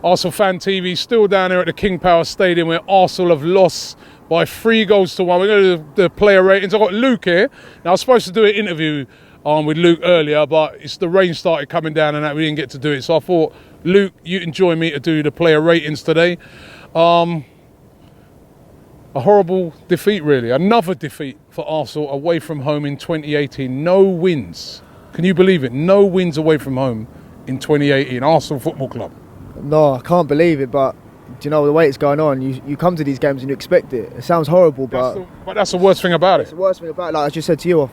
ArsenalFanTV still down there at the King Power Stadium where Arsenal have lost by 3-1. We're going to do the player ratings. I've got Luke here. Now, I was supposed to do an interview with Luke earlier, but it's the rain started coming down and that we didn't get to do it. So I thought, Luke, you can join me to do the player ratings today. A horrible defeat, really. Another defeat for Arsenal away from home in 2018. No wins. Can you believe it? No wins away from home in 2018. Arsenal Football Club. No, I can't believe it, but do you know the way it's going on? You come to these games and you expect it. It sounds horrible, but that's the worst thing about it. It's the worst thing about it. Like I just said to you,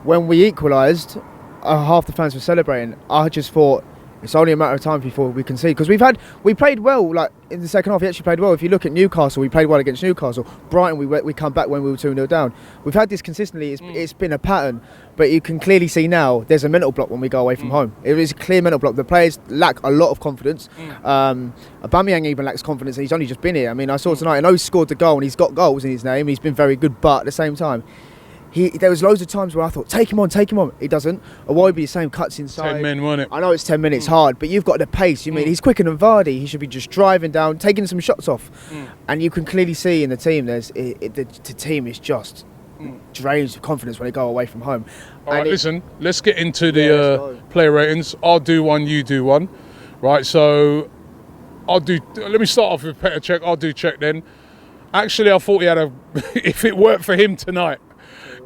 when we equalised, half the fans were celebrating. I just thought it's only a matter of time before we concede, because we played well. Like in the second half, we actually played well. If you look at Newcastle, we played well against Newcastle. Brighton, we come back when we were 2-0 down. We've had this consistently. It's been a pattern, but you can clearly see now there's a mental block when we go away from home. It is a clear mental block. The players lack a lot of confidence. Aubameyang even lacks confidence, and he's only just been here. I mean, I saw tonight. I know he scored the goal and he's got goals in his name. He's been very good, but at the same time, there was loads of times where I thought, take him on. He doesn't. Iwobi, the same, cuts inside. 10 men, wasn't it? I know it's 10 minutes hard, but you've got the pace. You mean he's quicker than Vardy. He should be just driving down, taking some shots off. And you can clearly see in the team, the team is just drains of confidence when they go away from home. All right, listen, let's get into the player ratings. I'll do one, you do one. Right, so let me start off with Petr Cech. I'll do Cech then. Actually, I thought he had if it worked for him tonight.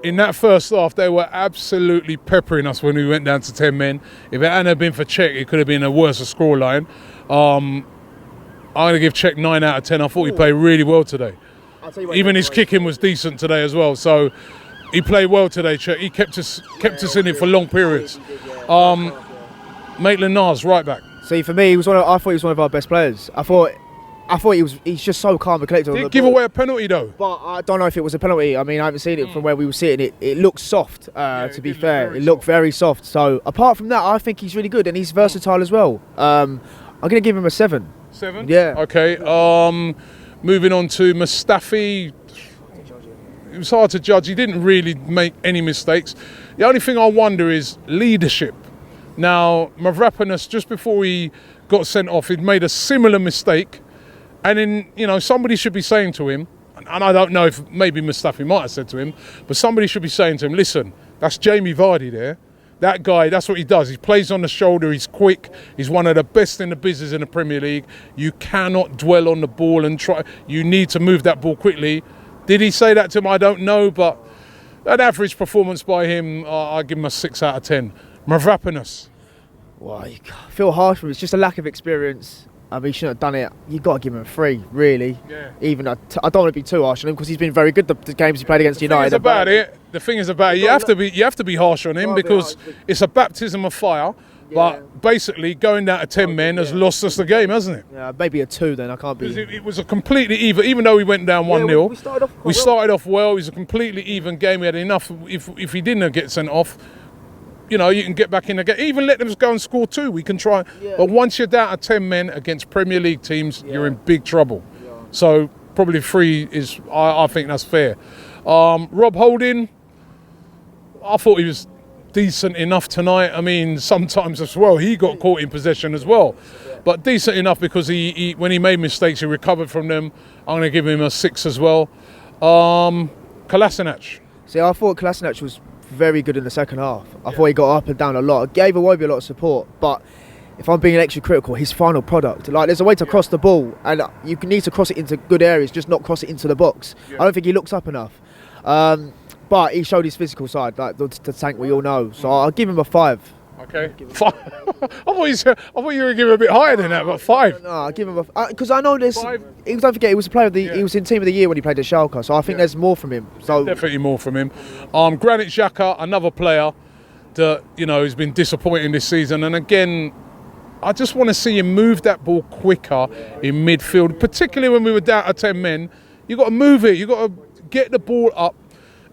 In that first half, they were absolutely peppering us when we went down to 10 men. If it hadn't been for Cech, it could have been a worse scoreline. I'm going to give Cech 9 out of 10. I thought he played really well today. Even his kicking was decent today as well. So he played well today, Cech. He kept us in it for long periods. Maitland-Niles, right back. See, for me, I thought he was one of our best players. I thought he's just so calm and collected. Didn't give away a penalty though. But I don't know if it was a penalty. I mean, I haven't seen it from where we were sitting. It looked soft, to be fair. It looked very soft. So apart from that, I think he's really good and he's versatile as well. I'm going to give him a 7. 7? Yeah. Okay. Moving on to Mustafi. It was hard to judge. He didn't really make any mistakes. The only thing I wonder is leadership. Now, Mavropanos, just before he got sent off, he'd made a similar mistake. And then, somebody should be saying to him, and I don't know if maybe Mustafi might have said to him, but somebody should be saying to him, listen, that's Jamie Vardy there. That guy, that's what he does. He plays on the shoulder, he's quick, he's one of the best in the business in the Premier League. You cannot dwell on the ball and try, you need to move that ball quickly. Did he say that to him? I don't know, but an average performance by him, I give him a 6 out of 10. Mavropanos. Well, you feel harsh for him. It's just a lack of experience. I mean, he shouldn't have done it. You've got to give him a 3, really. Yeah. Even I don't want to be too harsh on him because he's been very good the games he played against United. The thing is about it, you have to be harsh on him because it's a baptism of fire. Yeah. But basically, going down to 10 men has lost us the game, hasn't it? Yeah, maybe a 2 then. I can't be. It was a completely even though we went down 1-0. We started off well. It was a completely even game. We had enough. If he didn't get sent off, you can get back in the game. Even let them go and score 2. We can try. Yeah. But once you're down to 10 men against Premier League teams, you're in big trouble. Yeah. So probably 3 is, I think that's fair. Rob Holding, I thought he was decent enough tonight. I mean, sometimes as well, he got caught in possession as well. But decent enough because he when he made mistakes, he recovered from them. I'm going to give him a 6 as well. Kolasinac. See, I thought Kolasinac was very good in the second half. I thought he got up and down a lot. Gave Iwobi a lot of support, but if I'm being extra critical, his final product, there's a way to cross the ball and you need to cross it into good areas, just not cross it into the box. I don't think he looks up enough. But he showed his physical side, like the tank we all know. So I'll give him a 5. Okay, 5. I thought you were going to give him a bit higher than that, but 5. No, I'll give him a... Because I know there's... Don't forget, he was a player of the... He was in Team of the Year when he played at Schalke, so I think there's more from him. So definitely more from him. Granit Xhaka, another player that, has been disappointing this season. And again, I just want to see him move that ball quicker in midfield, particularly when we were down to 10 men. You've got to move it. You've got to get the ball up.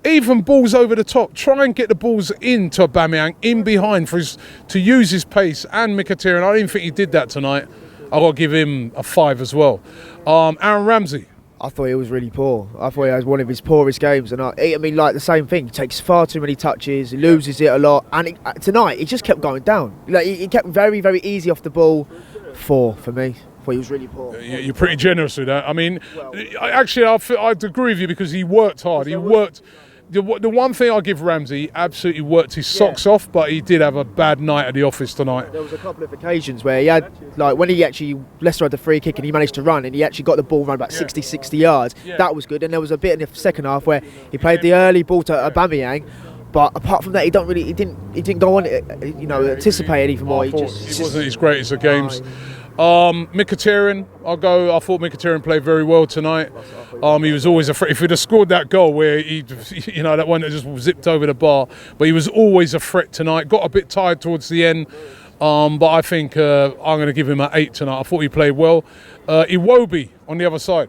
Even balls over the top, try and get the balls into Aubameyang, in behind to use his pace and Mkhitaryan. I didn't think he did that tonight. I've got to give him a 5 as well. Aaron Ramsey. I thought he was really poor. I thought he had one of his poorest games. And I mean, like the same thing. He takes far too many touches, he loses it a lot. And tonight, he just kept going down. He kept very, very easy off the ball. 4 for me. Well, he was really poor. You're pretty generous with that. I mean, I'd agree with you because he worked hard. He worked. The one thing I give Ramsey, he absolutely worked his socks off, but he did have a bad night at the office tonight. There was a couple of occasions where he had, like, when Leicester had the free kick and he managed to run and he actually got the ball around about 60 yards. Yeah. That was good. And there was a bit in the second half where he played the early ball to Aubameyang. But apart from that, he didn't go on it, anticipate it even more. He wasn't his greatest of games. Mkhitaryan, I thought Mkhitaryan played very well tonight. He was always a threat. If he'd have scored that goal where that one that just zipped over the bar, but he was always a threat tonight. Got a bit tired towards the end, but I think I'm going to give him an 8 tonight. I thought he played well. Iwobi on the other side.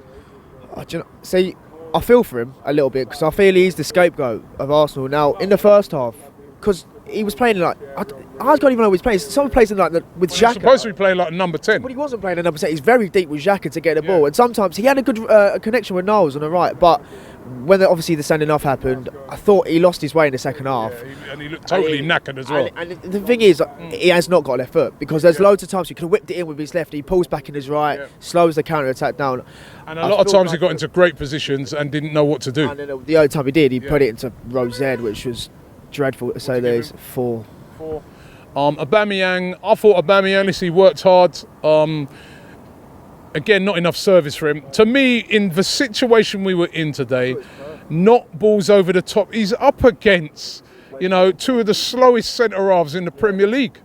See, I feel for him a little bit because I feel he's the scapegoat of Arsenal now in the first half because he was playing like I can't even know who he's playing. Someone plays in with Xhaka. He's supposed to be playing like number 10, but he wasn't playing a number 10. He's very deep with Xhaka to get the ball, and sometimes he had a good connection with Knowles on the right. But when obviously the sending off happened, I thought he lost his way in the second half, and he looked totally knackered as well. And the thing is, he has not got a left foot because there's loads of times he could have whipped it in with his left. He pulls back in his right, slows the counter attack down. And a lot of times he got into great positions and didn't know what to do. And then the only time he did, he put it into row Z, which was dreadful. So there's 4. Aubameyang, I thought Aubameyang, he worked hard. Again, not enough service for him. To me, in the situation we were in today, not balls over the top. He's up against, 2 of the slowest centre-halves in the Premier League.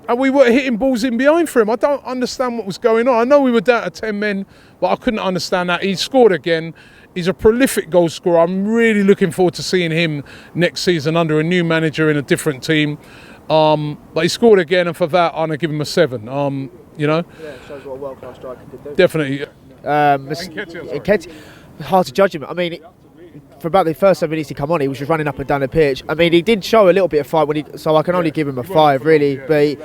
And we were hitting balls in behind for him. I don't understand what was going on. I know we were down to 10 men, but I couldn't understand that. He scored again. He's a prolific goal scorer. I'm really looking forward to seeing him next season under a new manager in a different team. But he scored again, and for that, I'm going to give him a 7. Yeah, it shows what a world-class striker could do. Definitely. Nketiah, hard to judge him. I mean, for about the first 7 minutes he come on, he was just running up and down the pitch. I mean, he did show a little bit of fight so I can only give him a 5, really. But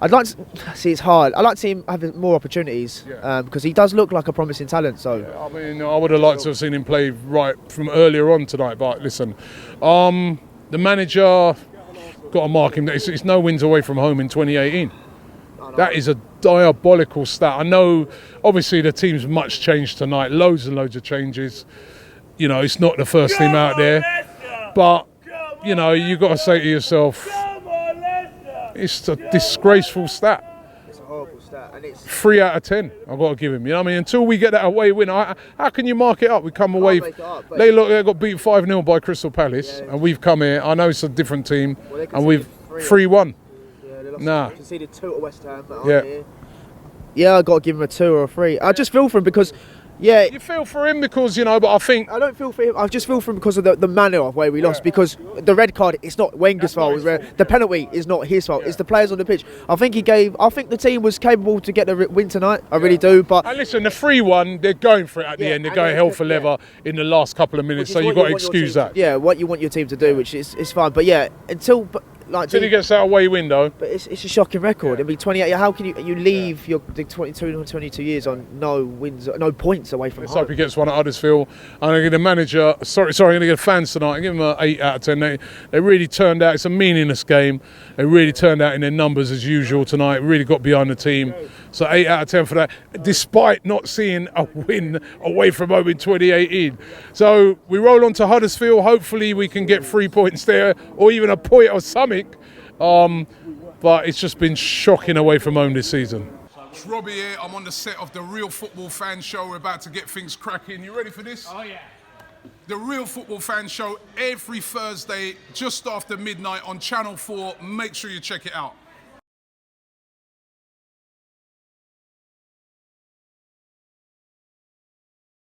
I'd like to see it's hard. I'd like to see him have more opportunities because he does look like a promising talent. So I mean, I would have liked to have seen him play right from earlier on tonight. But listen, the manager got to mark him. It's no wins away from home in 2018. That is a diabolical stat. I know, obviously, the team's much changed tonight. Loads and loads of changes. It's not the first team out there. But, you've got to say to yourself, it's a disgraceful stat. It's a horrible stat. And it's 3 out of 10, I've got to give him. Until we get that away win, how can you mark it up? We come away. They got beat 5-0 by Crystal Palace, and we've come here. I know it's a different team, and we've 3-1. Nah. Conceded 2 at West Ham. Yeah, I got to give him a 2 or a 3. I just feel for him because, you feel for him because but I think I don't feel for him. I just feel for him because of the manner of where we lost. Because the red card, it's not Wenger's fault. The penalty is not his fault. It's the players on the pitch. I think the team was capable to get the win tonight. I really do. But and listen, the 3-1. They're going for it at the end. They're going hell for leather in the last couple of minutes. So you've got to excuse that. Yeah, what you want your team to do, which is fine. But until he gets that away window. But it's a shocking record. I mean, 28. How can you leave your 22 years on no wins, no points away from home? Let's hope he gets one at Huddersfield. I'm going to give the manager. I'm going to give the fans tonight. I give them an 8 out of 10. They really turned out. It's a meaningless game. They really turned out in their numbers as usual tonight. Really got behind the team. So 8 out of 10 for that, despite not seeing a win away from home in 2018. So we roll on to Huddersfield. Hopefully we can get 3 points there, or even a point or something. But it's just been shocking away from home this season. It's Robbie here. I'm on the set of the Real Football Fan Show. We're about to get things cracking. You ready for this? Oh yeah. The Real Football Fan Show every Thursday just after midnight on Channel 4. Make sure you check it out.